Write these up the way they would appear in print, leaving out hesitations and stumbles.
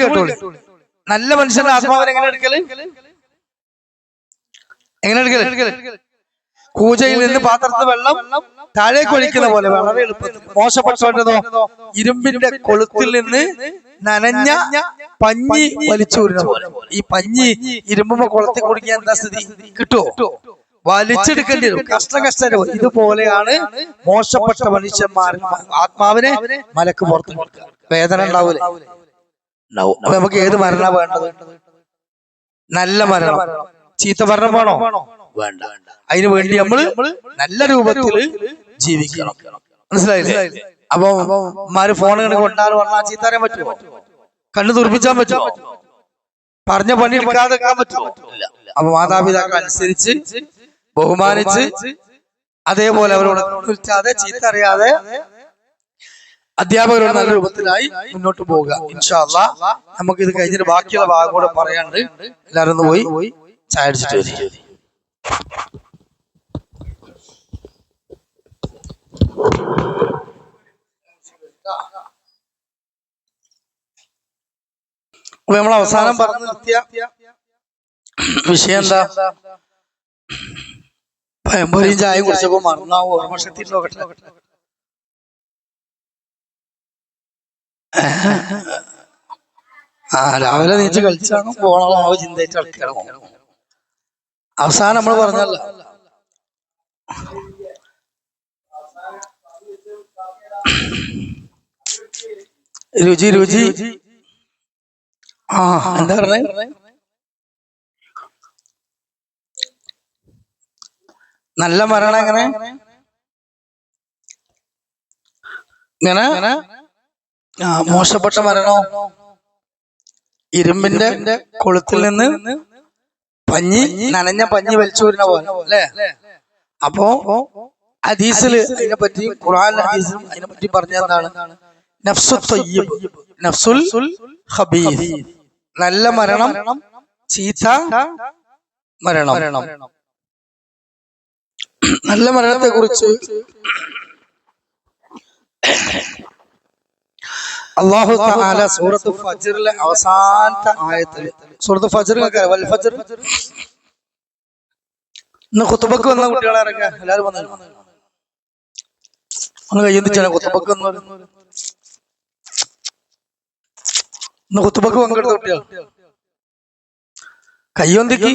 കേട്ടോളി. നല്ല മനുഷ്യന്റെ ആത്മാവിനെ എങ്ങനെ എടുക്കല്? കൂജയിൽ നിന്ന് പാത്രത്തിൽ വെള്ളം താഴേക്ക് ഒഴിക്കുന്ന പോലെ വളരെ എളുപ്പത്തിൽ. മോശപ്പെട്ടതോ ഇരുമ്പിന്റെ കൊളുത്തിൽ നിന്ന് നനഞ്ഞ പഞ്ഞി വലിച്ചൂരുന്ന പോലെ. ഈ പഞ്ഞി ഇരുമ്പുമ്പോ കൊളുത്തി കുടുങ്ങിയ എന്താ സ്ഥിതി? കിട്ടുമോ? വലിച്ചെടുക്കേണ്ടി വരും. കഷ്ടം. ഇതുപോലെയാണ് മോശപ്പെട്ട മനുഷ്യന്മാർ ആത്മാവിനെ മലക്ക് പുറത്തു കൊടുക്കുക. വേദന ഉണ്ടാവൂലേ? അപ്പൊ നമുക്ക് ഏത് മരണ വേണ്ടത്? നല്ല മരണം. ചീത്ത മരണം വേണോ? വേണ്ട. അതിനു വേണ്ടി നമ്മള് നല്ല രൂപത്തിൽ ജീവിക്കണം. മനസ്സിലായില്ലേ? അപ്പൊ ഫോൺ കൊണ്ടാൽ പറഞ്ഞാൽ ചീത്ത അറിയാൻ പറ്റുമോ? കണ്ണു തുറപ്പിച്ചാൻ പറ്റുമോ? പറഞ്ഞ പണി എടുക്കാതെ വെക്കാൻ പറ്റുമോ? ഇല്ല. അപ്പൊ മാതാപിതാക്കൾ അനുസരിച്ച് ബഹുമാനിച്ച് അതേപോലെ അവരോട് വിളിച്ചാതെ ചീത്ത അറിയാതെ അധ്യാപകരോട് നല്ല രൂപത്തിലായി മുന്നോട്ട് പോവുക. ഇൻഷാ അല്ലാഹ് നമുക്ക് ഇത് കഴിഞ്ഞിട്ട് ബാക്കിയുള്ള ഭാഗം കൂടെ പറയാണ്ട്. എല്ലാവരും ഒന്ന് പോയി ചായ അടിച്ചിട്ട് വരും. നമ്മൾ അവസാനം പറഞ്ഞു നിർത്തിയ വിഷയം എന്താ? പഴംപൊരിയും ചായയും കുടിച്ചപ്പോ മറന്നാവും. ഓർമ്മശക്തി നോക്കട്ടെ. രാവിലെ നീച്ച് കളിച്ചാണോ പോണോ ചിന്തയിട്ട് കളിക്കണോ? അവസാനം നമ്മൾ പറഞ്ഞല്ല, രുചി എന്താ പറഞ്ഞേ? നല്ല മരണം എങ്ങനെ? മോശപ്പെട്ട മരണോ? ഇരുമ്പിന്റെ കൊളുത്തിൽ നിന്ന് നനഞ്ഞ പഞ്ഞി വലിച്ചു വരുന്ന പോലെ അല്ലേ? അപ്പോ ഹദീസില് അതിനെപ്പറ്റി, ഖുർആൻ ഹദീസിലും അതിനെപ്പറ്റി പറഞ്ഞ എന്താണ്? നഫ്സുൽ ഖബീസ്, നല്ല മരണം, ചീത്ത മരണം. നല്ല മരണത്തെ കുറിച്ച് അല്ലാഹു തആല സൂറത്തുൽ ഫജ്റിലെ അവസാനത്തെ ആയത്തിൽ, സൂറത്തുൽ ഫജ്ർ വൽ ഫജ്ർ, ഇന്ന് ഖുതുബക്ക് വന്ന കുട്ടികളെ ഇറങ്ങാൻ എല്ലാവരും വന്നു. ഒന്ന് കയ്യെന്തിച്ചാണ് ഖുതുബക്ക് വന്നു? ഇന്ന് ഖുതുബക്ക് പങ്കെടുത്ത കുട്ടികൾ കയ്യൊന്തിക്ക്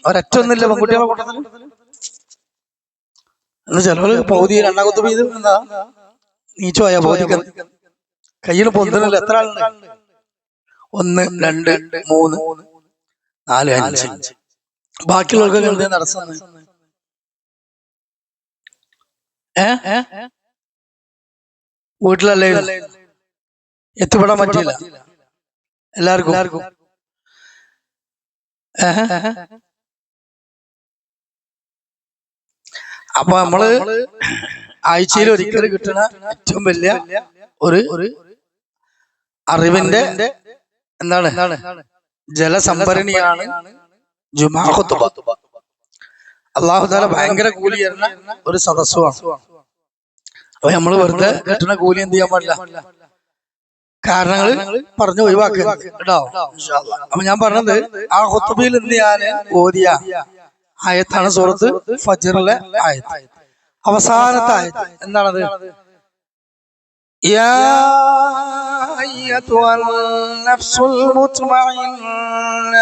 ഒരൊറ്റൊന്നില്ല പെൺകുട്ടികളെ കൂട്ടത്തിൽ. എന്ന് ചിലവര് പൗതി രണ്ടാം ഖുതുബ ചെയ്ത് എന്താ നീച്ചു പോയാ പൗതിക്ക് കയ്യിൽ പൊന്തുന്നില്ല. എത്ര ആളുണ്ട്? 1 2 3 4 5. ബാക്കിയുള്ളവർക്ക് എന്തേ നടത്തുന്നത്? വീട്ടിലല്ലേ എത്തിപ്പെടാൻ പറ്റില്ല എല്ലാവർക്കും. അപ്പൊ നമ്മള് ആഴ്ചയിൽ ഒരിക്കൽ കിട്ടുന്ന ഏറ്റവും വലിയ ഒരു അറിവിന്റെ എന്താണ് ജലസംഭരണിയാണ് ജുമാ ഖുതുബ. അല്ലാഹു തആല ഭയങ്കര കൂലി തരുന്ന ഒരു സദസ്സുമാണ്. അപ്പൊ നമ്മള് വെറുതെ കിട്ടുന്ന കൂലി എന്ത് ചെയ്യാൻ പാടില്ല, കാരണങ്ങൾ പറഞ്ഞു ഒഴിവാക്കുക കേട്ടോ. അപ്പൊ ഞാൻ പറഞ്ഞത് ആ ഖുതുബയിൽ ഇന്ന് ഞാൻ ഓതിയ ആയത്താണ് സൂറത്ത് ഫജ്റിലെ ആയത്ത്, അവസാനത്തെ ആയത്ത്. എന്താണത്? യാ അയ്യതുൽ നഫ്സുൽ മുത്മഇന്ന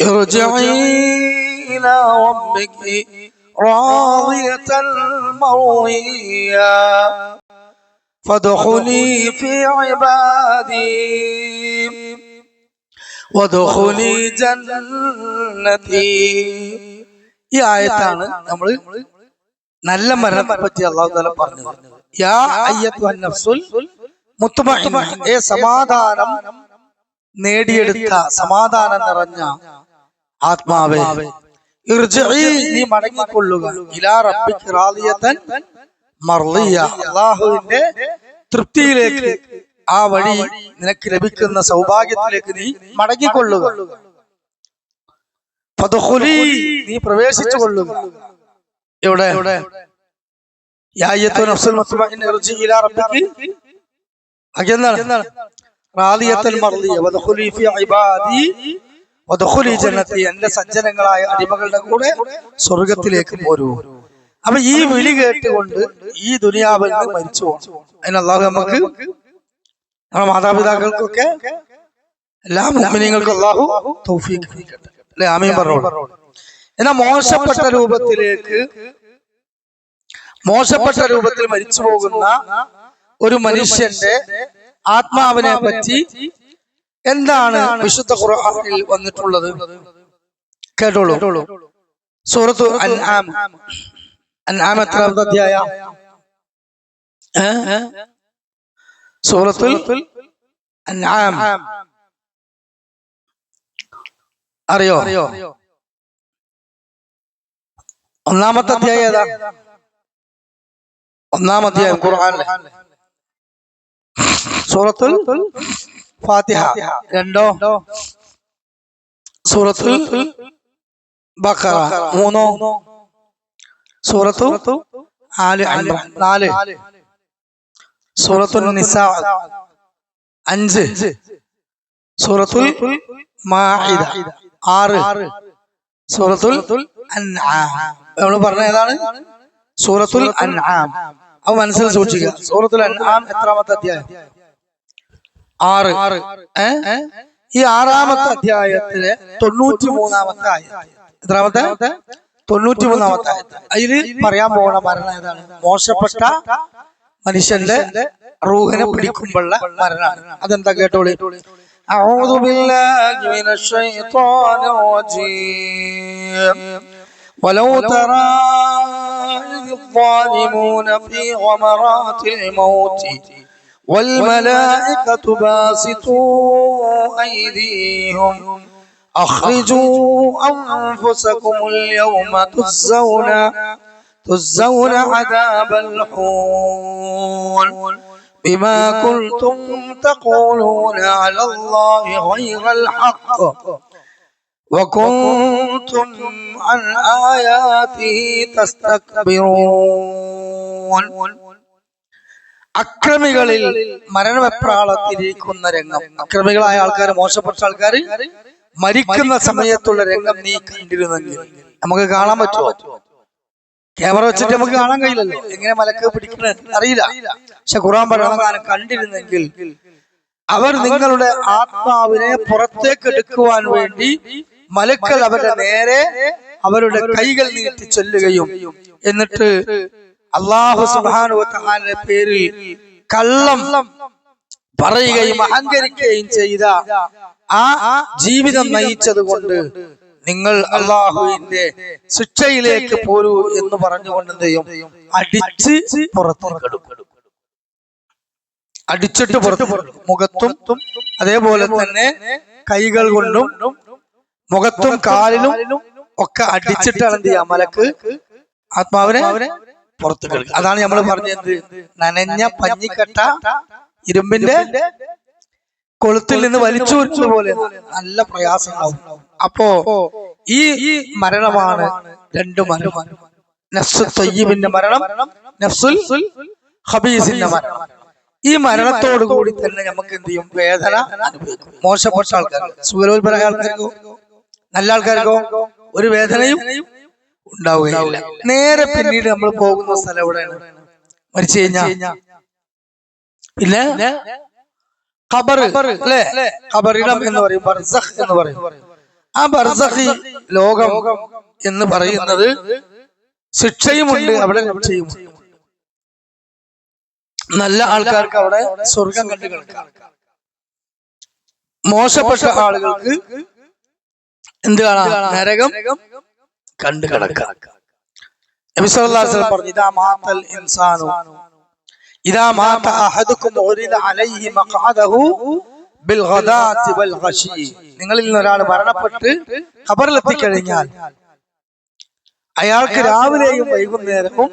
ഇർജിഇ ഇലാ റബ്ബികി റാദിയതൻ മർദിയ്യ ഫദ്ഖുലി ഫീ ഇബാദി വദ്ഖുലി ജന്നതി. ഈ ആയത്താണ് നമ്മൾ നല്ല മരണത്തെ പറ്റി അല്ലാഹു തആല പറഞ്ഞത്. യാ അയ്യതുൻ നഫ്സുൽ മുത്മഇന്ന, സമാധാനം നേടിയെടുത്ത, സമാധാനം നിറഞ്ഞ ആത്മാവേ, ഇർജിഇ, നീ മടങ്ങിക്കൊള്ളുക, ഇലാ റബ്ബിക റാദിയതൻ മർദിയ്യ, അല്ലാഹുവിന്റെ തൃപ്തിയിലേക്ക്, ആ വഴി നിനക്ക് ലഭിക്കുന്ന സൗഭാഗ്യത്തിലേക്ക് നീ മടങ്ങിക്കൊള്ളുക. ഫദ്ഖുലി, നീ പ്രവേശിച്ചു കൊള്ളുക. എവിടെ? യാ അയ്യത്തുൻ നഫ്സുൽ മുത്മഇന്ന ഇർജിഇ ഇലാ റബ്ബികി. എന്താണ്? റാദിയത്തൽ മർദിയ വദ്ഖുലി ഫീ ഇബാദി വദ്ഖുലി ജന്നതി, എന്റെ സജ്ജനങ്ങളായ അടിമകളുടെ കൂടെ സ്വർഗത്തിലേക്ക് പോരൂ. അപ്പൊ ഈ വിളി കേട്ടുകൊണ്ട് ഈ ദുനിയാവിൽ നിന്ന് മരിച്ചു പോകും. അതിന് അല്ലാഹു നമുക്ക് നമ്മുടെ മാതാപിതാക്കൾക്കൊക്കെ എല്ലാ മുഅ്മിനീങ്ങൾക്കും അല്ലാഹു തൗഫീഖ് നൽകട്ടെ. അല്ലേ? ആമീൻ പറഞ്ഞോളൂ. എന്നാൽ മോശപ്പെട്ട രൂപത്തിൽ മരിച്ചു പോകുന്ന ഒരു മനുഷ്യന്റെ ആത്മാവിനെ പറ്റി എന്താണ് വിശുദ്ധ ഖുർആനിൽ വന്നിട്ടുള്ളത്? കേട്ടോളൂ. സൂറത്തു അൻആം എത്രാമത്തെ അധ്യായം? സൂറത്തുൽ അൻആം അറിയോ? ഒന്നാമത്തെ അധ്യായം ഏതാ? ഒന്നാമത്തെ അധ്യായം ഖുർആനിലെ സൂറത്തുൽ ഫാത്തിഹ. രണ്ടോ? സൂറത്തുൽ ബഖറ. മൂന്നോ? സൂറത്തു ആലി ഇംറാൻ. നാല് സൂറത്തുൽ നിസാ. അഞ്ച് സൂറത്തുൽ മാഇദ. ആറ് സൂറത്തുൽ അൻആം. നമ്മൾ പറഞ്ഞ ഏതാണ്? സൂറത്തുൽ അൻആം. അത് മനസ്സിൽ സൂക്ഷിക്കുക. സൂറത്തുൽ അൻആം എത്രാമത്തെ അധ്യായം? 6. ഈ 6-ാമത്തെ അധ്യായത്തിലെ 93-ാമത്തെ ആയത്ത്. എത്രാമത്തെ? 93-ാമത്തെ ആയത്ത്. അതില് പറയാൻ പോകുന്ന മരണം ഏതാണ്? മോശപ്പെട്ട മനുഷ്യന്റെ റൂഹിനെ പിടിക്കുമ്പോഴുള്ള മരണമാണ്. അതെന്താ? കേട്ടോളി. أعوذ بالله من الشيطان الرجيم ولو ترى الظالمون في غمرات الموت والملائكة باسطوا أيديهم أخرجوا أنفسكم اليوم تجزون عذاب الحون بما كنتم تقولون على الله غير الحق وكنتم عن آياته تستكبرون. അക്രമികളിൽ മരണവെപ്രാളത്തിരിക്കുന്ന രംഗം. അക്രമികളായ ആൾക്കാർ, മോശപ്പെട്ട ആൾക്കാർ മരിക്കുന്ന സമയത്തുള്ള രംഗം നീ കണ്ടിരുന്നെങ്കിൽ നമുക്ക് കാണാൻ പറ്റുമോ? ക്യാമറ വെച്ചിട്ട് നമുക്ക് കാണാൻ കഴിയില്ലല്ലോ. എങ്ങനെ മലക്ക് പിടിക്കുന്നത് അറിയില്ല. പക്ഷെ ഖുർആൻ പറയുന്ന കണ്ടിരുന്നെങ്കിൽ അവർ നിങ്ങളുടെ ആത്മാവിനെ പുറത്തേക്ക് എടുക്കുവാൻ വേണ്ടി മലക്കൾ അവരുടെ നേരെ അവരുടെ കൈകൾ നീട്ടി ചൊല്ലുകയും എന്നിട്ട് അല്ലാഹു സുബ്ഹാനഹു വ തആലയുടെ പേരിൽ കള്ളം പറയുകയും അഹങ്കരിക്കുകയും ചെയ്ത ആ ജീവിതം നയിച്ചത് കൊണ്ട് നിങ്ങൾ അല്ലാഹുവിന്റെ ശിക്ഷയിലേക്ക് പോരൂ എന്ന് പറഞ്ഞുകൊണ്ട് എന്ത് ചെയ്യും? അടിച്ച് പുറത്തേക്കെടുക്കും. അടിച്ചിട്ട് പുറത്ത് മുഖത്തും അതേപോലെ തന്നെ കൈകൾ കൊണ്ടും മുഖത്തും കാലിലും ഒക്കെ അടിച്ചിട്ടാണ് എന്ത് ചെയ്യാം? മലക്ക് ആത്മാവിനെ പുറത്ത് കിടക്കുക. അതാണ് നമ്മൾ പറഞ്ഞത്, നനഞ്ഞ പഞ്ഞിക്കട്ട ഇരുമ്പിന്റെ കൊളുത്തിൽ നിന്ന് വലിച്ചു വരുന്നത് പോലെ നല്ല പ്രയാസമാവും. അപ്പോ ഈ മരണമാണ് രണ്ട് മരണം. നഫ്സുൽ തയ്യിബിന്റെ മരണം, നഫ്സുൽ ഖബീസിന്റെ മരണം. ഈ മരണത്തോടു കൂടി തന്നെ നമുക്ക് എന്ത് ചെയ്യും? വേദന അനുഭവിക്കും. മോശപ്പെട്ട ആൾക്കാർക്ക്, സുഖലോൽപരായ ആൾക്കാർക്കോ നല്ല ആൾക്കാർക്കോ ഒരു വേദനയും ഉണ്ടാവുകയില്ല. നേരെ പിന്നീട് നമ്മൾ പോകുന്ന സ്ഥലം എവിടെയാണ്? മരിച്ചു കഴിഞ്ഞാൽ പിന്നെ ഖബർ അല്ലേ? ഖബറിടം എന്ന് പറയും, ബർസഖ് എന്ന് പറയും. ആ ബർസഖി ലോകം എന്ന് പറയുന്നത് ശിക്ഷയുമുണ്ട്, അവിടെ രക്ഷയുമുണ്ട്. നല്ല ആൾക്കാർക്ക് അവിടെ സ്വർഗം കണ്ടു കിടക്കാം. മോശപ്പെട്ട ആളുകൾക്ക് എന്ത് കാണാം? നരകം കണ്ടു കിടക്കാം. നബി സല്ലല്ലാഹു അലൈഹി വസല്ലം പറഞ്ഞു, ഇദാ മാതൽ ഇൻസാനു ഇദാ മാത അഹദുകും ഉരിദ അലൈഹി മഖഅദഹു ബിൽ ഗദാത്തി വൽ ഗശി. നിങ്ങളിൽ നിന്ന് ഒരാൾ മരണപ്പെട്ട് ഖബറിലെത്തി കഴിഞ്ഞാൽ അയാൾക്ക് രാവിലെയും വൈകുന്നേരവും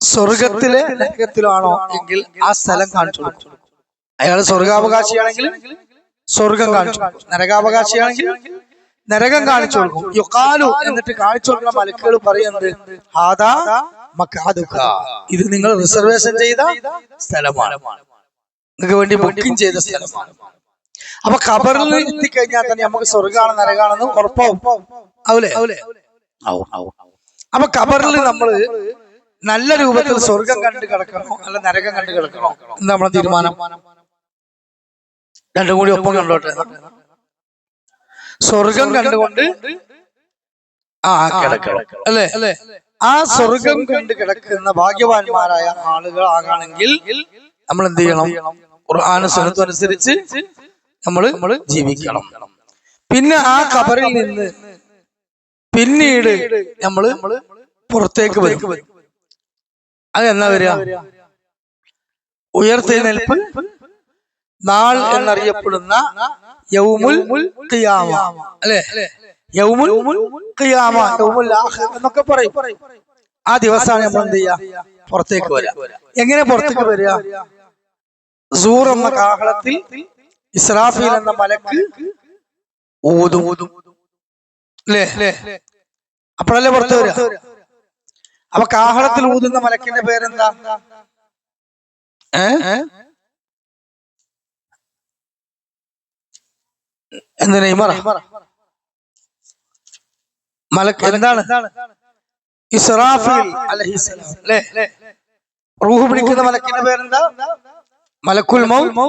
സ്വർഗത്തിലെ നരകത്തിലാണോ എങ്കിൽ ആ സ്ഥലം കാണിച്ചു കൊടുക്കും. അയാൾ സ്വർഗാവകാശിയാണെങ്കിൽ സ്വർഗം കാണിച്ചു കൊടുക്കും, നരകാവകാശിയാണെങ്കിൽ നരകം കാണിച്ചു കൊടുക്കും. യുഖാലു, എന്നിട്ട് കാണിച്ചു കൊടുക്കുന്ന മലക്കുകൾ പറയുന്നത്, ഹാദാ മഖഅദുക, ഇത് നിങ്ങൾ റിസർവേഷൻ ചെയ്ത സ്ഥലമാണ്, നിങ്ങൾക്ക് വേണ്ടി ബുക്കിംഗ് ചെയ്ത സ്ഥലമാണ്. അപ്പൊ ഖബറിൽ എത്തിക്കഴിഞ്ഞാൽ തന്നെ നമുക്ക് സ്വർഗ്ഗാണ് നരകാണെന്ന് ഉറപ്പാവും. ആവൂലേ? അപ്പൊ ഖബറിൽ നമ്മള് നല്ല രൂപത്തിൽ സ്വർഗം കണ്ടു കിടക്കണോ അല്ല നരകം കണ്ടു കിടക്കണോ എന്താ നമ്മളെ തീരുമാനം? രണ്ടും കൂടി ഒപ്പം കണ്ടോട്ടെ. സ്വർഗം കണ്ടുകൊണ്ട് കിടക്കണം അല്ലേ? ആ സ്വർഗം കണ്ട് കിടക്കുന്ന ഭാഗ്യവാന്മാരായ ആളുകൾ ആകാണെങ്കിൽ നമ്മൾ എന്ത് ചെയ്യണം? ഖുർആൻ സുന്നത്തും അനുസരിച്ച് നമ്മള് ജീവിക്കണം. പിന്നെ ആ ഖബറിൽ നിന്ന് പിന്നീട് നമ്മള് പുറത്തേക്ക് വരും. അതെന്നാ വരിക? ഉയർത്തെഴുന്നേൽപ്പ് നാൾ എന്നറിയപ്പെടുന്ന യൗമുൽ ഖിയാമ അല്ലെ? യൗമുൽ ഖിയാമ, യൗമുൽ ആഖിർ എന്നൊക്കെ പറയും. ആ ദിവസമാണ് നമ്മൾ എന്ത് ചെയ്യുക? പുറത്തേക്ക് വരിക. എങ്ങനെ പുറത്തേക്ക് വരിക? സൂർ എന്ന കാഹളത്തിൽ ഇസ്രാഫീൽ എന്ന മലക്ക് ഊതും അല്ലേ? അപ്പോഴല്ലേ പുറത്ത് വരിക. അപ്പൊ കാഹളത്തിൽ ഊതുന്ന മലക്കിന്റെ പേരെന്താ? മലക്ക് എന്താണ്? ഇസ്രാഫീൽ അലൈഹിസ്സലാം അല്ലേ? റൂഹ് പിടിക്കുന്ന മലക്കിന്റെ പേരെന്താ? മലക്കുൽ മൗത്ത്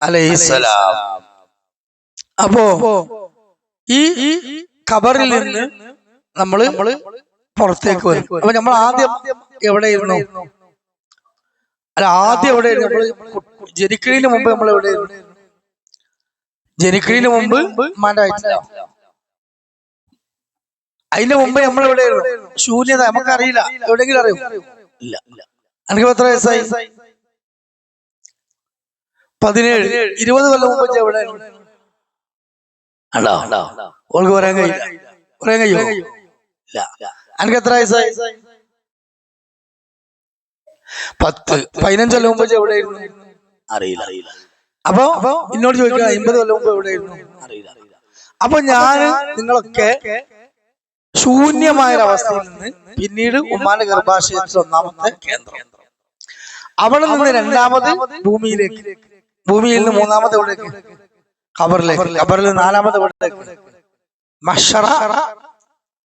അലൈഹിസ്സലാം. അപ്പോ ഈ ഖബറിൽ നിന്ന് നമ്മള് പുറത്തേക്ക് വരും. അപ്പൊ നമ്മൾ ആദ്യം എവിടെയിരുന്നു? അല്ല, ആദ്യം എവിടെയായിരുന്നു? നമ്മള് ജനിക്കുന്നതിന് മുമ്പ് നമ്മൾ എവിടെയായിരുന്നു? ജനിക്കുന്നതിന് മുമ്പ് അതിന്റെ മുമ്പ് നമ്മൾ എവിടെയായിരുന്നു? ശൂന്യത. നമുക്കറിയില്ല. എവിടെയെങ്കിലും അറിയും? ഇല്ല. എനിക്ക് എത്ര വയസ്സായി? 17. 20 കൊല്ലം മുമ്പ് എവിടെയായിരുന്നു? ഓൾക്ക് പറയാൻ കഴിയില്ല. പറയാൻ കഴിയോ? ഇല്ല. എനിക്ക് എത്ര വയസ്സായി? 10. 15 കൊല്ലം മുമ്പ് എവിടെയായിരുന്നു? അറിയില്ല. അപ്പൊ എന്നോട് ചോദിക്കുക 50 കൊല്ലം മുമ്പ് എവിടെയായിരുന്നു? അറിയില്ല. അപ്പൊ ഞാൻ നിങ്ങളൊക്കെ ശൂന്യമായ ഒരവസ്ഥയിൽ നിന്ന് പിന്നീട് ഉമ്മാന്റെ ഗർഭാശയത്തിൽ ഒന്നാമത്തെ കേന്ദ്രം, അവിടെ നിന്ന് രണ്ടാമത് ഭൂമിയിലേക്ക്, ഭൂമിയിൽ നിന്ന് മൂന്നാമത് എവിടേക്ക്? ഖബറിലേക്ക്, ഖബറിൽ നാലാമത് എവിടേക്ക്? മഹ്ശറ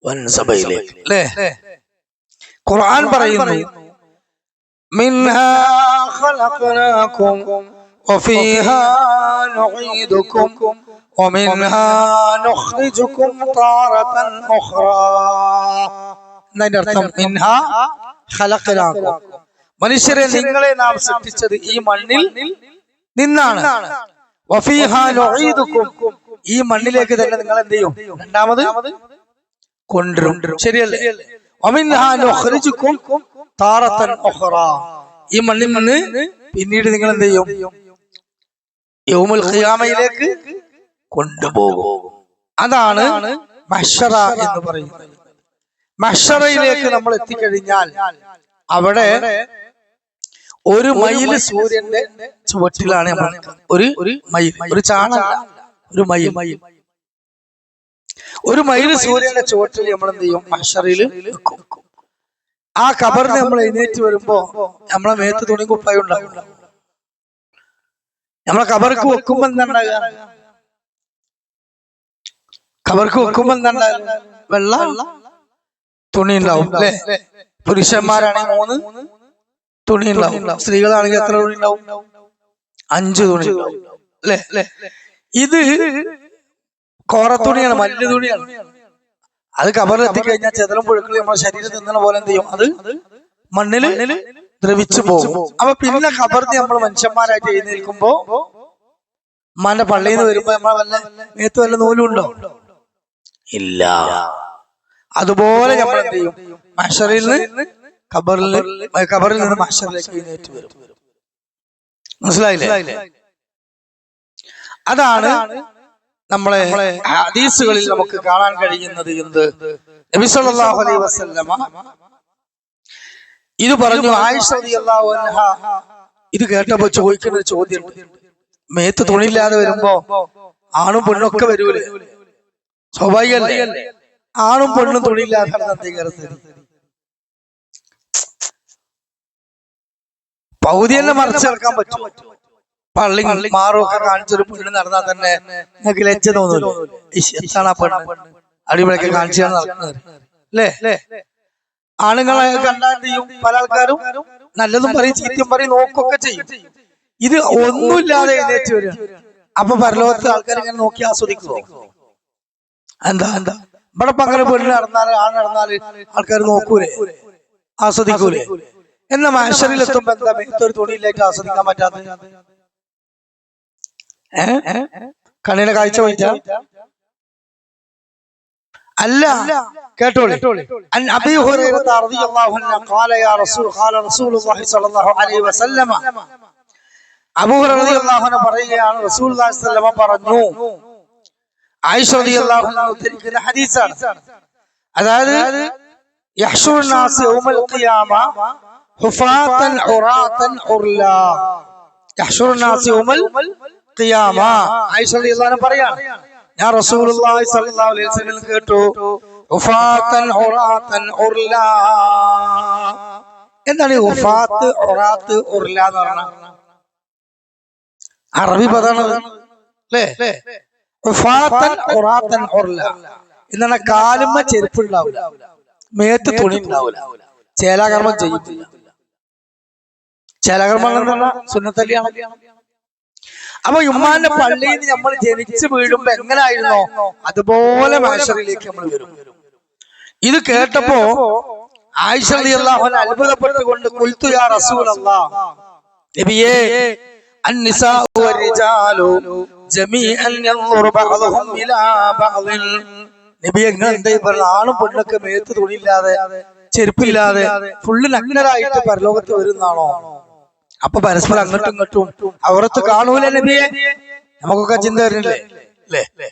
വൻസബയിലേക്ക് അല്ലേ? ഖുർആൻ പറയുന്നു മിൻഹാ ഖലഖനാകും വഫീഹാ നുഈദുകും വമിൻഹാ നുഖ്രിജുകും താറതൻ ഉഖ്റാ. എന്നതിന്റെ അർത്ഥം മിൻഹാ ഖലഖനാകും, മനുഷ്യരെ നിങ്ങളെ നാം സൃഷ്ടിച്ചത് ഈ മണ്ണിൽ നിന്നാണ്. വഫീഹാ നുഈദുകും, ഈ മണ്ണിലേക്ക് തന്നെ നിങ്ങൾ എന്ത് ചെയ്യും? രണ്ടാമത് കൊണ്ടുവരും. ശരിയല്ലേ? വമിൻഹാ നുഖ്രിജുകും താറതൻ ഉഖ്റാ, ഈ മണ്ണിൽ നിന്ന് പിന്നീട് നിങ്ങൾ എന്ത് ചെയ്യും? യൗമുൽ ഖിയാമയിലേക്ക് കൊണ്ടുപോകും. അതാണ് മഹ്ശറ എന്ന് പറയുന്നത്. മഹ്ശറയിലേക്ക് നമ്മൾ എത്തിക്കഴിഞ്ഞാൽ അവിടെ ഒരു മൈൽ സൂര്യന്റെ ചുവട്ടിലാണ് നമ്മൾ. ഒരു മൈൽ, ഒരു ചാണല്ല, ഒരു മൈൽ. ഒരു മൈൽ സൂര്യന്റെ ചുവട്ടിൽ നമ്മൾ എന്ത് ചെയ്യും? മഹ്ശറയിൽ നിൽക്കും. ആ ഖബറിന് നമ്മൾ എഴുന്നേറ്റ് വരുമ്പോ നമ്മളെ മേത്ത് തുണി കുപ്പായി ഉണ്ടാകും. നമ്മളെ ഖബർക്ക് വെക്കുമ്പോ എന്താ ഉണ്ടാകുക? ഖബർക്ക് വെക്കുമ്പോ എന്താ ഉണ്ടാകുക? വെള്ള തുണി ഉണ്ടാവും അല്ലെ? പുരുഷന്മാരാണെങ്കിൽ 3 തുണി ഉണ്ടാവും, സ്ത്രീകളാണെങ്കിൽ എത്ര തുണി ഉണ്ടാവും? 5 തുണി ഉണ്ടാവും അല്ലെ? ഇത് കോറത്തുണിയാണ്, മല്ല് തുണിയാണ്. അത് ഖബറിൽ എത്തിക്കഴിഞ്ഞാൽ ചെതലും പുഴുക്കളും നമ്മുടെ ശരീരത്തിൽ നിന്ന പോലെ എന്ത് ചെയ്യും? അത് മണ്ണില് ദ്രവിച്ചു പോകും. അപ്പൊ പിന്നെ ഖബറിന് നമ്മൾ മനുഷ്യന്മാരായിട്ട് എഴുന്നേൽക്കുമ്പോ ഉമ്മാന്റെ പള്ളിയിൽ നിന്ന് വരുമ്പോ നമ്മൾ വല്ല മേത്ത് വല്ല നൂലുണ്ടോ? ഇല്ല. അതുപോലെ നമ്മൾ എന്ത് ചെയ്യും? മഹ്ശറിൽ നിന്ന് ഖബറിൽ നിന്ന് മഹ്ശറിലേക്ക് എഴുന്നേറ്റ് വരും. മനസ്സിലായില്ലേ? അതാണ് നമ്മളെ ഹദീസുകളിൽ നമുക്ക് കാണാൻ കഴിയുന്നത്. എന്ത്? നബി സല്ലല്ലാഹു അലൈഹി വസല്ലമ ഇത് പറഞ്ഞു. ആയിഷ റളിയല്ലാഹു അൻഹ ഇത് കേട്ടപ്പോ ചോദിക്കുന്ന ഒരു ചോദ്യം, മേത്ത് തുണിയില്ലാതെ വരുമ്പോ ആണും പെണ്ണും ഒക്കെ വരൂലേ? സ്വാഭാവികല്ലേ? ആണും പെണ്ണും തുണിയില്ലാതെ പകുതി തന്നെ മറച്ചു കിടക്കാൻ പറ്റും. പള്ളി മാറൊക്കെ കാണിച്ചൊരു പെണ്ണ് നടന്നാൽ തന്നെ നിങ്ങൾക്ക് ലജ്ജ തോന്നൂല്ലോ. എന്താണ് ആ പെണ്ണ് അടിപൊളിയൊക്കെ കാണിച്ചാണ് നടക്കുന്നത് അല്ലേ? ആണുങ്ങളെ കണ്ടാൽ ചെയ്യും പല ആൾക്കാരും, നല്ലതും പറയും ചീത്തയും പറയും നോക്കൊക്കെ ചെയ്യും. ഇത് ഒന്നുമില്ലാതെ എഴുന്നേറ്റ് വരിക. അപ്പൊ പരലോകത്തെ ആൾക്കാർ ഇങ്ങനെ നോക്കി ആസ്വദിക്കുമോ? എന്താ ഇവിടെ പകരം പെണ്ണ് നടന്നാല് ആണ് നടന്നാല് ആൾക്കാർ നോക്കൂലേ, ആസ്വദിക്കൂലേ? എന്നാ മഹ്ശറിലെത്തുമ്പോ എന്താ മേത്തൊരു തുണിയിലേക്ക് ആസ്വദിക്കാൻ പറ്റാത്ത? കണ്ണിനെ കാഴ്ച പോയിട്ടാ അല്ല. കേട്ടോളി. അൻ അബീ ഹുറൈറ റളിയല്ലാഹു അൻഹു ഖാല യാ റസൂലുള്ളാഹി സ്വല്ലല്ലാഹു അലൈഹി വസല്ലമ, അബൂ ഹുറൈറ റളിയല്ലാഹു അൻഹു പറയുകയാണ്, റസൂലുള്ളാഹി സ്വല്ലല്ലാഹു അലൈഹി വസല്ലമ പറഞ്ഞു, ആയിഷ റളിയല്ലാഹു അൻഹ ഉദ്ധരിക്കുന്ന ഹദീസാണ്. അതായത് യഹ്ശുറു നാസ് യൗമൽ ഖിയാമ ഹുഫാതൻ ഉറാതൻ ഉർലാ. യഹ്ശുറു നാസ് യൗമൽ ഖിയാമ, ആയിഷ റളിയല്ലാഹു അൻഹ പറയാണ്, ഞാൻ റസൂലുള്ളാഹി സ്വല്ലല്ലാഹു അലൈഹി വസല്ലം കേട്ടു, ഉഫാതൻ ഉറാതൻ ഉർലാ. എന്താണ് ഉഫാത്ത് ഉറാത്ത് ഉർലാ എന്ന് പറഞ്ഞാൽ? അറബി പദമാണ് അല്ലേ? ഉഫാതൻ ഉറാതൻ ഉർലാ എന്നാണ് കാലുമ്മ ചെരുപ്പ് ഉണ്ടാവില്ല, മേത്ത് തുണി ഉണ്ടാവില്ല, ചേലാകർമ്മം ചെയ്യില്ല. ചേലാകർമ്മം എന്ന് പറഞ്ഞാൽ സുന്നത്തല്ലിയാണ്. അപ്പൊ ഉമ്മാന്റെ പള്ളിയിൽ നിന്ന് നമ്മൾ ജനിച്ചു വീഴുമ്പോ എങ്ങനായിരുന്നോ അതുപോലെ മഹ്ശറിലേക്ക് നമ്മൾ വരും. ഇത് കേട്ടപ്പോ ആയിഷ റളിയല്ലാഹു അൻഹ അത്ഭുതപ്പെട്ടുകൊണ്ട് ഖുൽതു യാ റസൂലല്ലാഹ്, നബിയേ, അന്നിസാഉ വറിജാലു ജമീഅൻ യൻദുറു ബഅദുഹും ഇലാ ബഅദിൻ. നബിയേ, നിങ്ങൾ എന്താ പറഞ്ഞ ആണും പെണ്ണൊക്കെ മേത്ത് തുണിയില്ലാതെ ചെരുപ്പില്ലാതെ ഫുള്ള് നഗ്നരായിട്ട് പരലോകത്ത് വരുന്നാണോ? അപ്പൊ പരസ്പരം അങ്ങോട്ടും ഇങ്ങോട്ടും അവരത്ത് കാണൂല നബിയെ, നമുക്കൊക്കെ ചിന്ത വരുന്നില്ലേ അല്ലേ?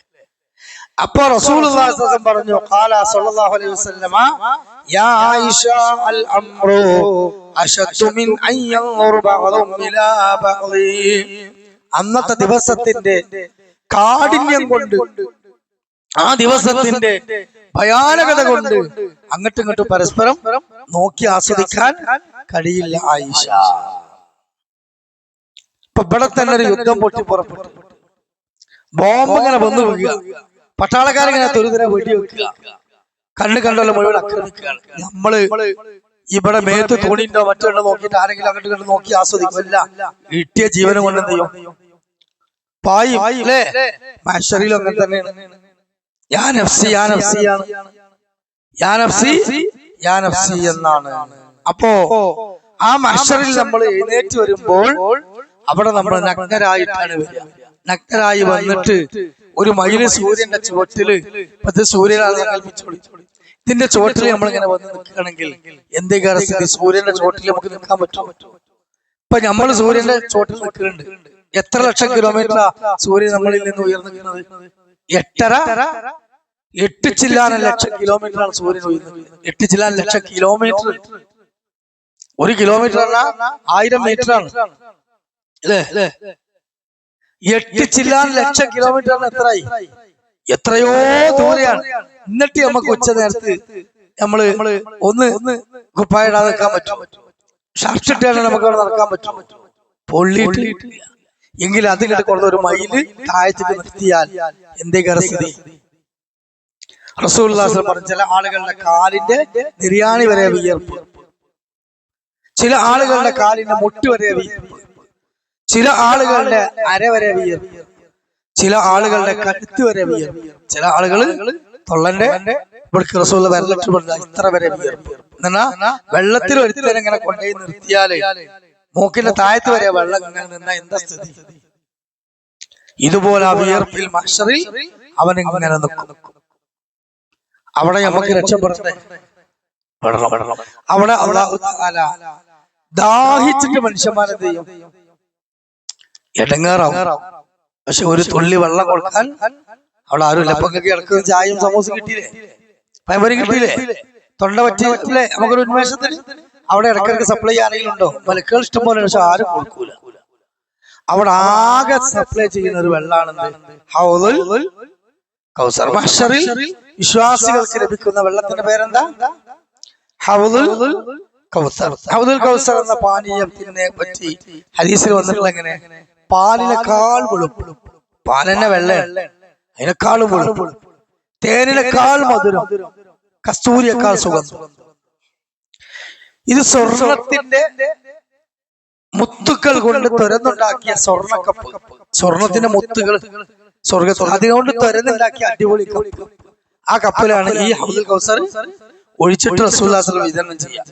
അപ്പൊ റസൂലുള്ളാഹി സ്വല്ലല്ലാഹു അലൈഹി വസല്ലം പറഞ്ഞു, ഖാല സ്വല്ലല്ലാഹു അലൈഹി വസല്ലമ, യാ ആയിഷ അൽ അംറു അശദ്ദു മിൻ അൻ യൻദുറു ബഅദും ഇലാ ബഅദി. അന്നത്തെ ദിവസത്തിന്റെ കാഠിന്യം കൊണ്ട്, ആ ദിവസത്തിന്റെ ഭയാനകത കൊണ്ട് അങ്ങോട്ടും ഇങ്ങോട്ടും പരസ്പരം നോക്കി ആസ്വദിക്കാൻ കഴിയില്ല ആയിഷ. ഇപ്പൊ ഇവിടെ തന്നെ ഒരു യുദ്ധം പൊട്ടി പുറപ്പെട്ടു, ബോംബ് ഇങ്ങനെ വന്നു വീഴുക, പട്ടാളക്കാരിങ്ങനെ തുരുതിരെ വെടിവെക്കുക, കണ്ണു കണ്ടല്ലോ മുഴുവൻ ആക്രമിക്കുകയാണ്. നമ്മള് ഇവിടെ മേത്ത് തുണിണ്ടോ മറ്റുണ്ടോ നോക്കിയിട്ട് ആരെങ്കിലും അങ്ങോട്ട് ഇങ്ങോട്ട് നോക്കി ആസ്വദിക്കില്ല, കിട്ടിയ ജീവനം കൊണ്ട് എന്ത് ചെയ്യും? പായും അല്ലേ? മഹ്ശറിലും അങ്ങനെ തന്നെയാണ്. യാ നഫ്സി യാ നഫ്സി യാ നഫ്സി യാ നഫ്സി എന്നാണ്. അപ്പോ ആ മഹ്ശറിൽ നമ്മൾ എഴുന്നേറ്റ് വരുമ്പോൾ അവിടെ നമ്മൾ നഗ്നരായിട്ടാണ് വരിക. നഗ്നരായി വന്നിട്ട് ഒരു മയില് സൂര്യന്റെ ചുവട്ടില്, അത് സൂര്യനാണ് കൽപ്പിച്ചോളി, ഇതിന്റെ ചുവട്ടിൽ നമ്മൾ ഇങ്ങനെ വന്ന് നിൽക്കുകയാണെങ്കിൽ എന്തൊക്കെ സ്ഥിതി? സൂര്യന്റെ ചുവട്ടിൽ നമുക്ക് നിൽക്കാൻ പറ്റും? ഇപ്പൊ നമ്മൾ സൂര്യന്റെ ചുവട്ടിൽ നിൽക്കുന്നുണ്ട്. എത്ര ലക്ഷം കിലോമീറ്റർ സൂര്യൻ നമ്മളിൽ നിന്ന് ഉയർന്നു നിൽക്കുന്നത്? 8 ചില്ലാനം ലക്ഷം കിലോമീറ്റർ ആണ് സൂര്യൻ ഉയർന്നത്. 8 ചില്ലാനം ലക്ഷം കിലോമീറ്റർ. 1 കിലോമീറ്റർ അല്ല, 1000 മീറ്റർ ആണ് അല്ലേ? 8 ചില്ലാനം ലക്ഷം കിലോമീറ്റർ എത്രയായി? എത്രയോ ദൂരെയാണ്. എന്നിട്ട് നമുക്ക് ഉച്ച നേരത്ത് നമ്മള് ഒന്ന് കുപ്പായിടാതെ നിൽക്കാൻ പറ്റും? ഷർട്ടിട്ടാണ് നമുക്ക് അവിടെ നടക്കാൻ പറ്റും? പൊള്ളിയിട്ട് എങ്കിൽ അത് കിട്ടി കൊടുത്ത ഒരു മയില് താഴത്തേക്ക് നിർത്തിയാൽ എന്തൊക്കെ സ്ഥിതി? റസൂലുള്ളാഹി സ്വല്ലല്ലാഹു അലൈഹി വസല്ലം പറഞ്ഞു, ചില ആളുകളുടെ കാലിന്റെ നിര്യാണി വരെ വിയർപ്പ്, ചില ആളുകളുടെ കാലിന്റെ മുട്ട് വരെ വിയർപ്പ്, ചില ആളുകളുടെ അര വരെ വിയർപ്പ്, ചില ആളുകളുടെ കഴുത്ത് വരെ വിയർപ്പ്, ചില ആളുകള് തൊള്ളന്റെ ഇവിടേക്ക് റസൂലുള്ളാഹി വെള്ളത്തിൽ പറഞ്ഞ ഇത്ര വരെ വിയർപ്പ്. എന്നാ വെള്ളത്തിൽ ഒരുത്തരം ഇങ്ങനെ കൊണ്ടുപോയി നിർത്തിയാല് മൂക്കിന്റെ താഴത്ത് വരെ വെള്ളം ഇങ്ങനെ നിന്നാ എന്താ സ്ഥിതി? ഇതുപോലെ ആ വിയർപ്പിൽ മഹ്ശറിൽ അവൻ ഇങ്ങനെ നിൽക്കും. അവിടെ നമുക്ക് രക്ഷപ്പെടണ്ടേ? അവിടെ അല്ലാഹു തആല ദാഹിച്ചിട്ട് മനുഷ്യന്മാരെന്ത് ചെയ്യും? എടങ്ങേറാവും. പക്ഷെ ഒരു തുള്ളി വെള്ളം കൊടുക്കാൻ അവിടെ ആരുമില്ല. അപ്പൊ ഇടക്ക് ചായയും സമൂസയും കിട്ടിയില്ലേ, പഴംപൊരി കിട്ടിയില്ലേ, തൊണ്ട പറ്റിയില്ലേ? നമുക്കൊരു ഉന്മേഷത്തിന് അവിടെ ഇടക്കിടക്ക് സപ്ലൈ ആരെങ്കിലും ഉണ്ടോ? മലക്കുകൾ ഇഷ്ടം പോലെ, പക്ഷെ ആരും കൊടുക്കൂല. അവിടെ ആകെ സപ്ലൈ ചെയ്യുന്ന ഒരു വെള്ളാണെന്ന് ഹൗദുൽ കൗസർ. മഹ്ശറിൽ വിശ്വാസികൾക്ക് ലഭിക്കുന്ന വെള്ളത്തിന്റെ പേരെന്താ? ഹൗദുൽ കൗസർ. ഹൗദുൽ കൗസർ എന്ന പാനീയത്തിനെ പറ്റി ഹദീസിൽ വന്നിട്ടുള്ള എങ്ങനെ? പാലിനേക്കാൾ വെളുപ്പ്, പാലെന്നെ വെള്ളയാണ്, അതിനേക്കാളും വെളുപ്പ്, തേനിനേക്കാൾ മധുരം, കസ്തൂരിയേക്കാൾ സുഗന്ധം. ഇത് സ്വർണത്തിന്റെ മുത്തുക്കൾ കൊണ്ട് തുരന്നുണ്ടാക്കിയ സ്വർണ്ണക്കപ്പ്, സ്വർണത്തിന്റെ മുത്തുകൾ സ്വർഗത്തിൽ അതുകൊണ്ട് തുരന്നുണ്ടാക്കിയ അടിപൊളി കപ്പ്. ആ കപ്പിലാണ് ഈ ഹൗദുൽ കൗസർ ഒഴിച്ചിട്ട് റസൂലുള്ളാഹി സ്വല്ലല്ലാഹു അലൈഹി വസല്ലം വിതരണം ചെയ്യാം.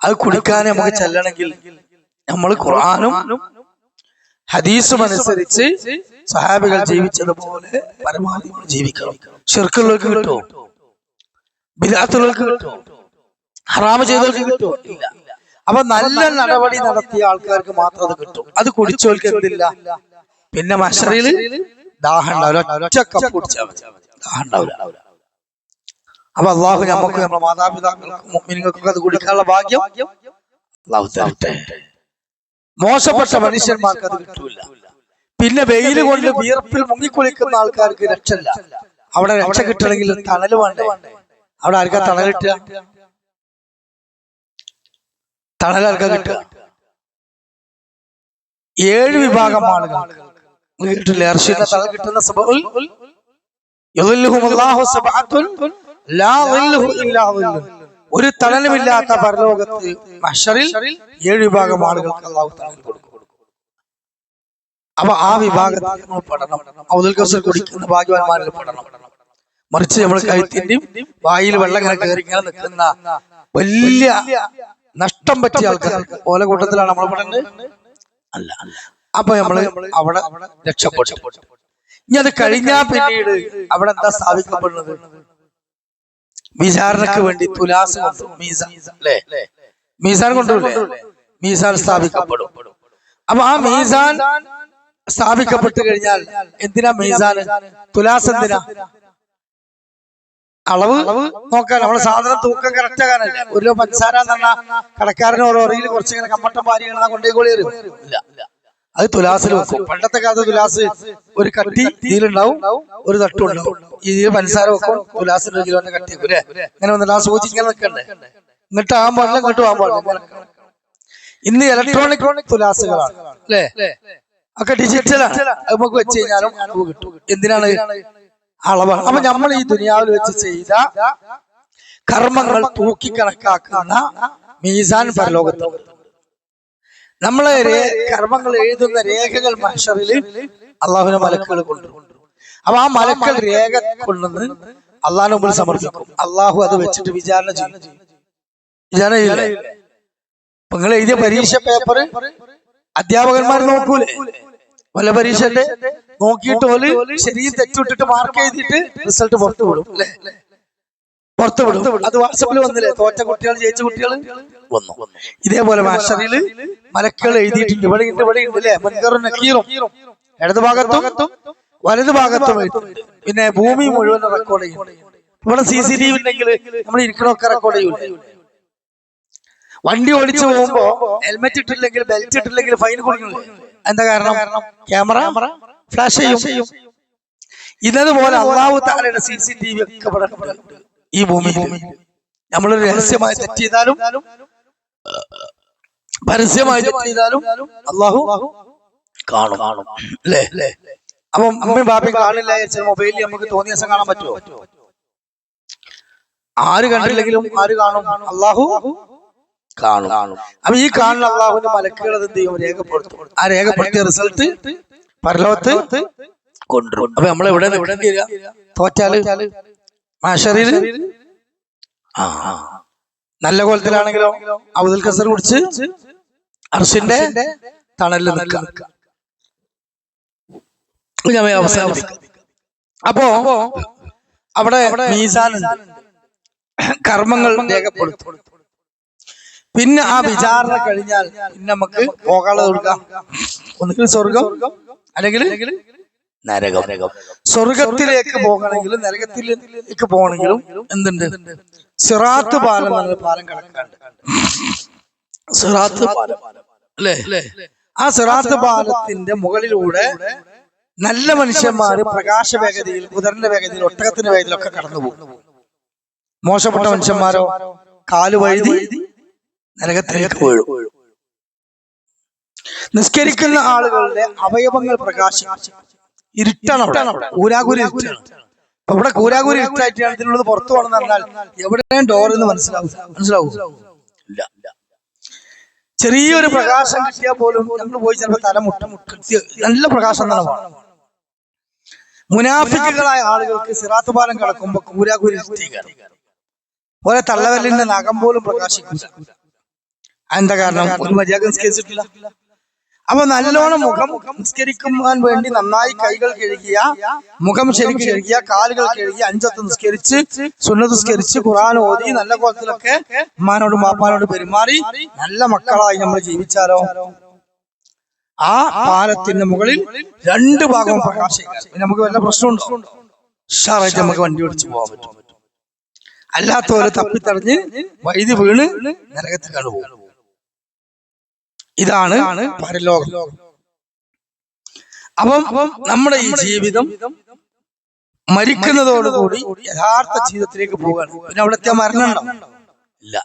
അത് കുടിക്കാൻ നമുക്ക് ചെല്ലണമെങ്കിൽ നമ്മൾ ഖുർആനും ഹദീസും അനുസരിച്ച് സഹാബികൾ ജീവിച്ചതുപോലെ പരമാവധി ജീവിക്കണം. ശിർക്കുള്ളവർക്ക് കിട്ടുമോ? ബിദ്അത്തുള്ളവർക്ക് കിട്ടുമോ? ഹറാമ് ചെയ്തവർക്ക് കിട്ടുമോ? ഇല്ല. അപ്പൊ നല്ല നടപടി നടത്തിയ ആൾക്കാർക്ക് മാത്രം അത് കിട്ടും. അത് കുടിച്ചവർക്ക് എന്തില്ല, പിന്നെ മഹ്ശറിൽ ദാഹം ഉണ്ടാവില്ല, ഒറ്റ കപ്പ് കുടിച്ചാൽ മതി, ദാഹം ഉണ്ടാവില്ല. അപ്പൊ അള്ളാഹു നമുക്ക് നമ്മുടെ മാതാപിതാക്കൾക്കും മുഅ്മിനീങ്ങൾക്കൊക്കെ അത് കുടിക്കാനുള്ള ഭാഗ്യം അള്ളാഹു തരട്ടെ. മോശപ്പെട്ട മനുഷ്യന്മാർക്ക് അത് കിട്ടൂല. പിന്നെ വെയിൽ കൊണ്ട് വിയർപ്പിൽ മുങ്ങിക്കുളിക്കുന്ന ആൾക്കാർക്ക് രക്ഷയില്ല. അവിടെ രക്ഷ കിട്ടണമെങ്കിൽ തണല് വേണ്ടേ? അവിടെ ആർക്കാ തണൽ കിട്ടുക? തണൽ ആർക്കാ കിട്ടുക? 7 വിഭാഗം ആളുകൾ കിട്ടില്ല. അർശിന്റെ തണൽ കിട്ടുന്ന സബഉൽ യദുല്ലുഹുമുല്ലാഹു സബഅത്തുൻ ലാ ളില്ലഹു ഇല്ലാ ളില്ലു. ഒരു തണലുമില്ലാത്ത പരലോകത്ത് മഹ്ശറിൽ 7 വിഭാഗം ആളുകൾക്ക് അല്ലാഹു തണൽ കൊടുക്കും. അപ്പൊ ആ വിഭാഗത്തിൽ നമ്മൾ പെടണം. ഹൗദുൽ കൗസർ കുടിക്കുന്ന ഭാഗ്യവാന്മാരിൽ പെടണം. മറിച്ച് നമ്മൾ കഴുത്തിന്റെയും വായിൽ വെള്ളം ഇങ്ങനെ കയറി ഇങ്ങനെ നിൽക്കുന്ന വലിയ നഷ്ടം പറ്റിയ ആൾക്കാർ ഓല കൂട്ടത്തിലാണ് നമ്മൾ പെടുന്നത്. അല്ല. അപ്പൊ നമ്മള് അവിടെ രക്ഷപ്പെട്ടു. ഇനി അത് കഴിഞ്ഞാൽ പിന്നീട് അവിടെ എന്താ സ്ഥാപിക്കപ്പെടുന്നത്? വിചാരണക്ക് വേണ്ടി തുലാസ് മീസാൻ കൊണ്ടുല്ലേ? മീസാൻ സ്ഥാപിക്കപ്പെടും. അപ്പൊ ആ മീസാൻ സ്ഥാപിക്കപ്പെട്ടു കഴിഞ്ഞാൽ എന്തിനാ മീസാൻ? തുലാസ് എന്തിനാ? അളവ് നോക്കാൻ, നമ്മളെ സാധനം തൂക്കം കറക്റ്റ് ആകാനല്ലേ. 1 കിലോ പഞ്ചസാര എന്ന് പറഞ്ഞാൽ കടക്കാരന് ഓരോറിയിൽ കുറച്ച് ഇങ്ങനെ കമ്മട്ടം പാരി കൊണ്ടേക്കോളി വരും. ഇല്ല, അത് തുലാസിൽ വെക്കും. പണ്ടത്തെ കാലത്ത് തുലാസ് ഒരു കട്ടി ഇതിലുണ്ടാവും, ഒരു തട്ടുണ്ടാവും. ഇതിൽ പഞ്ചസാര വെക്കും, തുലാസിൽ 1 കിലോന്റെ കട്ടി വെക്കും അല്ലെ. ഇങ്ങനെ വന്നിട്ട് ആ സൂചി ഇങ്ങനെ നിൽക്കണ്ടേ, ഇങ്ങോട്ട് ആകാൻ പാടില്ല, ഇങ്ങോട്ട് പോകാൻ പാടില്ല. ഇന്ന് ഇലക്ട്രോണിക് തുലാസുകളാണ് അല്ലേ, ഒക്കെ ഡിജിറ്റലാണ്. നമുക്ക് വെച്ച് കഴിഞ്ഞാലും അളവ് കിട്ടും. എന്തിനാണ്? അളവാണ്. അപ്പൊ നമ്മൾ ഈ ദുനിയാവിൽ വെച്ച് ചെയ്ത കർമ്മങ്ങൾ തൂക്കി കണക്കാക്കുന്ന മീസാൻ പരലോകത്ത്. നമ്മളെ കർമ്മങ്ങൾ എഴുതുന്ന രേഖകൾ മഹ്ശറിൽ അള്ളാഹുവിന്റെ മലക്കുകൾ കൊണ്ടുവരും. അപ്പൊ ആ മലക്കൾ രേഖ കൊണ്ടുവന്ന് അള്ളാഹിന്റെ മുമ്പിൽ സമർപ്പിക്കും. അള്ളാഹു അത് വെച്ചിട്ട് വിചാരണ ചെയ്യും. വിചാരണ ചെയ്യില്ലേ? ഇപ്പൊ നിങ്ങൾ എഴുതിയ പരീക്ഷ പേപ്പർ അധ്യാപകന്മാർ നോക്കൂലേ? വല്ല പരീക്ഷന്റെ നോക്കിയിട്ട് പോലെ ശരിയും തെറ്റിട്ടിട്ട് മാർക്ക് എഴുതിയിട്ട് റിസൾട്ട് പുറത്തു വിടും അല്ലെ? പുറത്തു വിടും. അത് വാട്സപ്പിൽ വന്നില്ലേ? തോറ്റ കുട്ടികൾ ജയിച്ച കുട്ടികൾ വന്നു. ഇതേപോലെ മഹ്ശറിൽ മലക്കുകൾ എഴുതിയിട്ടുണ്ട്. ഇവിടെ ഉണ്ട് അല്ലെ? മുൻകറും നക്കീറും ഇടത് ഭാഗത്തും വലത് ഭാഗത്തും എഴുതിയിട്ടുണ്ട്. പിന്നെ ഭൂമി മുഴുവൻ റെക്കോർഡ് ചെയ്യും. ഇവിടെ CCTV ഉണ്ടെങ്കിൽ നമ്മൾ ഇരിക്കണമൊക്കെ റെക്കോർഡ് ചെയ്യൂലേ? വണ്ടി ഓടിച്ചു പോകുമ്പോ ഹെൽമെറ്റ് ഇട്ടില്ലെങ്കിൽ ബെൽറ്റ് ഇട്ടില്ലെങ്കിൽ ഫൈൻ കൊടുക്കില്ലേ? എന്താ കാരണം? ക്യാമറ ഫ്ലാഷ് ചെയ്യും. ഇന്നതുപോലെ അല്ലാഹു തആലയുടെ CCTV ഒക്കെ ഇവിടെ ഈ ഭൂമിയിൽ. നമ്മളൊരു രഹസ്യമായി തെറ്റ് ചെയ്താലും പരസ്യമായി തെറ്റ് ചെയ്താലും അല്ലാഹു കാണും അല്ലേ? അപ്പം അമ്മയും ബാപ്പയും കാണില്ല, മൊബൈലിൽ നമുക്ക് തോന്നിയ ദിവസം കാണാൻ പറ്റുമോ? ആര് കണ്ടില്ലെങ്കിലും ആര് കാണും? അല്ലാഹു കാണും. അപ്പൊ ഈ കാണുന്ന അള്ളാഹുവിന്റെ മലക്കുകൾ എന്ത് ചെയ്യും? രേഖപ്പെടുത്തും. ആ രേഖപ്പെടുത്തിയ റിസൾട്ട് പരലോകത്ത് കൊണ്ടുവരും. അപ്പൊ നമ്മളെവിടെ തോറ്റാല് മഹ്ശറിൽ നല്ല കോലത്തിലാണെങ്കിലോ ഹൗദുൽ കൗസർ കുടിച്ച് അർശിന്റെ തണലിൽ നിൽക്കാം. അപ്പോ അവിടെ മീസാനുണ്ട്, കർമ്മങ്ങൾ രേഖപ്പെടുത്തും. പിന്നെ ആ വിചാരണ കഴിഞ്ഞാൽ പിന്നെ നമുക്ക് പോകാനുള്ളത് കൊടുക്കാം. ഒന്നുകിൽ സ്വർഗം അല്ലെങ്കിൽ നരകം. സ്വർഗത്തിലേക്ക് പോകണമെങ്കിലും നരകത്തിലേക്ക് പോകണമെങ്കിലും എന്തുണ്ട്? സിറാത്ത് പാലം എന്നൊരു പാലം കടക്കാണ്ട്. സിറാത്ത് പാലം അല്ലേ? ആ സിറാത്ത് പാലത്തിന്റെ മുകളിലൂടെ നല്ല മനുഷ്യന്മാര് പ്രകാശ വേഗതയിൽ, കുതിരന്റെ വേഗതയിൽ, ഒട്ടകത്തിന്റെ വേഗതയിലൊക്കെ കടന്നു പോകും. മോശപ്പെട്ട മനുഷ്യന്മാരോ കാല് വഴുതി നരകത്തിലേക്ക് വീഴും. നിസ്കരിക്കുന്ന ആളുകളുടെ അവയവങ്ങൾ പ്രകാശിക്കും. ഇരുട്ടാണ്, കൂരാകൂരി ഇരുട്ടാണ്. അപ്പൊ ഇവിടെ കൂരാകൂരി ഇരുട്ടായിട്ടാണ് ഇതിനുള്ളത്. പുറത്തു പോകണമെന്ന് പറഞ്ഞാൽ എവിടെയും ഡോർ എന്ന് മനസ്സിലാവും ഇല്ല. ചെറിയൊരു പ്രകാശം കിട്ടിയാൽ പോലും നമ്മൾ പോയി ചിലപ്പോൾ തലമുട്ടും. നല്ല പ്രകാശം തന്നെ വേണം. മുനാഫിക്കുകളായ ആളുകൾക്ക് സിറാത്ത് പാലം കടക്കുമ്പോ കൂരാകൂരി ഇരുട്ടീകാരം. ഓരോ തള്ളവല്ലിന്റെ നഖം പോലും പ്രകാശിക്കില്ല. എന്താ കാരണം? ഒരു മര്യാദ നിസ്കരിച്ചിട്ടില്ല. അപ്പൊ നല്ലോണം മുഖം നിസ്കരിക്കുവാൻ വേണ്ടി നന്നായി കൈകൾ കഴുകിയ, മുഖം ശരിക്കും കഴുകിയ, കാലുകൾ കഴുകി 5 നിസ്കരിച്ച്, സുന്നത്ത് നിസ്കരിച്ച്, ഖുർആൻ ഓതി, നല്ല കോലത്തിലൊക്കെ ഉമ്മാനോടും ബാപ്പാനോട് പെരുമാറി നല്ല മക്കളായി നമ്മൾ ജീവിച്ചാലോ ആ പാലത്തിന്റെ മുകളിൽ 2 ഭാഗവും പ്രകാശിക്കാം. നമുക്ക് വല്ല പ്രശ്നമുണ്ടോ? ഉഷാറായിട്ട് നമുക്ക് വണ്ടി ഓടിച്ചു പോകാൻ പറ്റും. അല്ലാത്തവരെ തപ്പിത്തടഞ്ഞ് വൈദ്യുതി വീണ് നരകത്തിലാണ് പോകും. ഇതാണ് പരലോകം. അപ്പം നമ്മുടെ ഈ ജീവിതം മരിക്കുന്നതോടുകൂടി യഥാർത്ഥ ജീവിതത്തിലേക്ക് പോവുകയാണ്. പിന്നെ അവിടുത്തെ മരണം ഉണ്ടോ? ഇല്ല,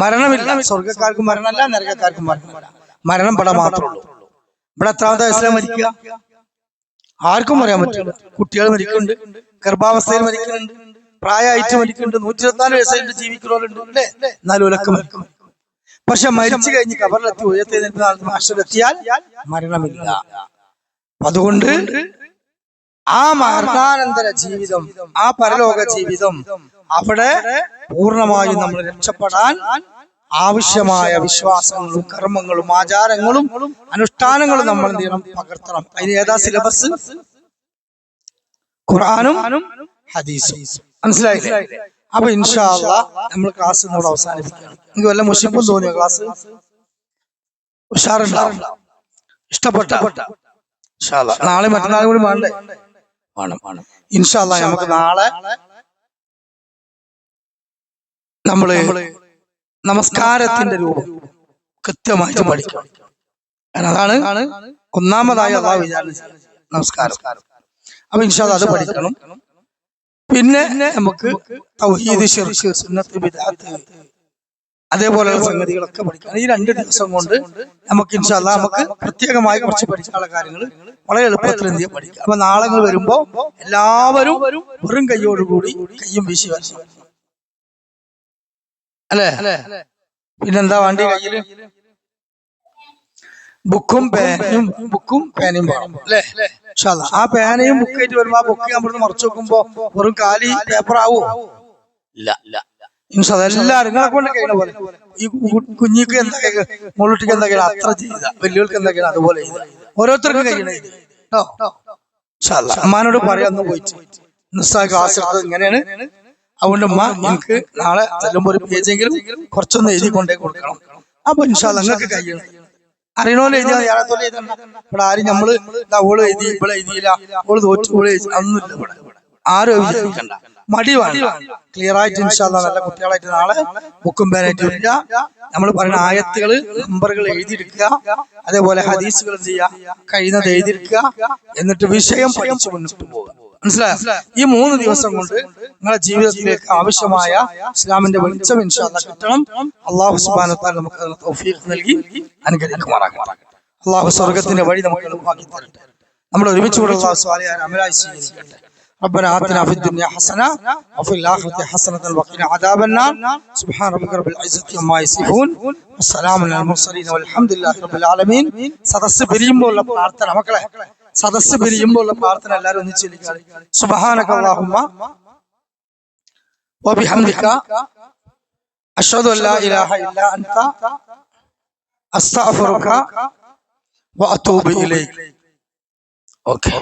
മരണമില്ല. സ്വർഗക്കാർക്കും മരണമല്ല, നരകക്കാർക്കും മരണമല്ല. മരണം ഇവിടെ മാത്രമേ ഉള്ളൂ. ഇവിടെ എത്രാമത്തെ വയസ്സിലാണ് മരിക്കുക? ആർക്കും പറയാൻ പറ്റില്ല. കുട്ടികൾ മരിക്കുന്നുണ്ട്, ഗർഭാവസ്ഥയിൽ മരിക്കുന്നുണ്ട്, പ്രായമായിട്ട് മരിക്കുന്നുണ്ട്, 124 വയസ്സായിട്ട് ജീവിക്കുന്നവരുണ്ട് അല്ലേ? 4 ലക്ഷം മരിക്കും. പക്ഷെ മരിച്ചു കഴിഞ്ഞ് കബറിലെത്തി ഉയർത്തിയാൽ മരണമില്ല. അതുകൊണ്ട് ആ മരണാനന്തര ജീവിതം, ആ പരലോക ജീവിതം, അവിടെ പൂർണ്ണമായും നമ്മൾ രക്ഷപ്പെടാൻ ആവശ്യമായ വിശ്വാസങ്ങളും കർമ്മങ്ങളും ആചാരങ്ങളും അനുഷ്ഠാനങ്ങളും നമ്മൾ എന്ത് ചെയ്യണം? പകർത്തണം. അതിന് ഏതാ സിലബസ്? ഖുർആനും ഹദീസും. മനസ്സിലായില്ലേ? അപ്പൊ ഇൻഷാ അല്ലാഹ് നമ്മൾ ക്ലാസ് ഇന്നോട് അവസാനിപ്പിക്കണം. നിങ്ങൾക്ക് വല്ല മുഷിപ്പും തോന്നിയോ? ക്ലാസ് ഉഷാറുണ്ടാവും? ഇഷ്ടപ്പെട്ട? ഇൻഷാ അല്ലാഹ് നാളെ മറ്റന്നാളും കൂടി വേണ്ടേ? വേണം. ഇൻഷാ അല്ലാഹ് നമുക്ക് നാളെ നമ്മള് നമസ്കാരത്തിന്റെ രൂപം കൃത്യമായിട്ട് പഠിക്കണം. അതാണ് ഒന്നാമതായി അല്ലാഹു വിചാരിച്ച നമസ്കാരം. അപ്പൊ ഇൻഷാ അല്ലാഹ് അത് പഠിക്കണം. പിന്നെ നമുക്ക് തൗഹീദ്, ശിർക്ക്, സുന്നത്ത്, ബിദ്അത്ത് അതേപോലെയുള്ള സംഗതികളൊക്കെ പഠിക്കണം. ഈ 2 ദിവസം കൊണ്ട് നമുക്ക് ഇൻഷാ അല്ലാഹ് നമുക്ക് പ്രത്യേകമായി കുറച്ച് പഠിക്കാനുള്ള കാര്യങ്ങൾ വളരെ എളുപ്പത്തിൽ എന്ത് ചെയ്യാൻ പഠിക്കാം. അപ്പൊ നാളെ വരുമ്പോ എല്ലാവരും വെറും കൈയോടുകൂടി കയ്യും വീശി വരണം അല്ലേ? പിന്നെന്താ വേണ്ടി? കയ്യില് ബുക്കും പേനയും വേണം അല്ലേ? ആ പേനയും ബുക്കായിട്ട് വരുമ്പോ ആ ബുക്ക് നമ്മൾ മറച്ചു വെക്കുമ്പോ വെറും കാലി പേപ്പർ ആവോ? ഇല്ല. എല്ലാരും നിങ്ങളെ കൊണ്ട് കഴിയണ പോലെ ഈ കുഞ്ഞിക്ക് എന്താ മുള്ളുട്ടിക്ക് എന്താ കഴിയണം അത്ര ചെയ്ത, വലിയവർക്ക് എന്താ കഴിയണം അതുപോലെ ഓരോരുത്തർക്കും കഴിയണേ കേട്ടോ. അമ്മാനോട് പറയാന്ന് പോയിട്ട് ക്ലാസ് എടുത്തത് ഇങ്ങനെയാണ്. അതുകൊണ്ട് ഉമ്മ എനിക്ക് നാളെ ചെല്ലുമ്പോ ഒരു പേജെങ്കിലും കുറച്ചൊന്ന് എഴുതി കൊണ്ടേ കൊടുക്കണം. അപ്പൊ ഇൻഷാ അല്ലാഹ് നിങ്ങൾക്ക് കഴിയണം. അറിയണോലെ എഴുതിയാൽ യാതൊരു എഴുതണ്ട. ഇവിടെ ആരും നമ്മള് ഓള് എഴുതി ഇവിടെ എഴുതിയില്ല, ഓള് തോറ്റു ഓള് എഴുതി അതൊന്നുമില്ല. ഇവിടെ ആരും എഴുതിക്കണ്ട, മടി വേണ്ട. ക്ലിയർ ആയിട്ട് ഇൻഷാ അല്ലാഹ് നല്ല കുട്ടികളായിട്ട് നാളെ ബുക്കും പേനായിട്ട് വരിക. നമ്മൾ പറയുന്ന ആയത്തുകള് നമ്പറുകൾ എഴുതിയെടുക്കുക. അതേപോലെ ഹദീസുകൾ എന്ത് ചെയ്യുക? കഴിയുന്നത് എഴുതിയെടുക്കുക. എന്നിട്ട് വിഷയം പഠിച്ചു മുന്നോട്ട് പോകുക. മനസ്സിലായോ? ഈ 3 ദിവസം കൊണ്ട് നിങ്ങളുടെ ജീവിതത്തിലേക്ക് ആവശ്യമായ ഇസ്ലാമിന്റെ വെളിച്ചം ഇൻഷാ അല്ലാഹ് കിട്ടണം. അല്ലാഹു സുബ്ഹാനഹു വ തആല നമുക്ക് തൗഫീഖ് നൽകി അനുഗ്രഹിക്കുമാറാകട്ടെ. അല്ലാഹു സ്വർഗ്ഗത്തിന്റെ വഴി നമുക്ക് എളുപ്പമാക്കി തരട്ടെ. നമ്മൾ ഒരുമിച്ച് കൂടെ അല്ലാഹു സ്വാലിഹായ അമലായി സ്വീകരിക്കട്ടെ. ربنا آتنا في الدنيا حسنة وفي الآخرة حسنة وقنا عذاب النار. سبحان ربك رب العزة عما يصفون والسلام على المرسلين والحمد لله رب العالمين. സദസ്സ് പിരിയുമ്പോഴുള്ള പ്രാർത്ഥന മക്കളെ, സദസ്സ് പിരിയുമ്പോഴുള്ള പ്രാർത്ഥന എല്ലാവരും ഒന്നിച്ച് ചൊല്ലിക്കാണ്. സുബ്ഹാനക അല്ലാഹുമ്മ വബിഹംദിക അഷ്ഹദു അല്ലാ ഇലാഹ ഇല്ലാ അൻത അസ്തഗ്ഫിറുക വഅതൂബു ഇലൈക്. ഓക്കേ.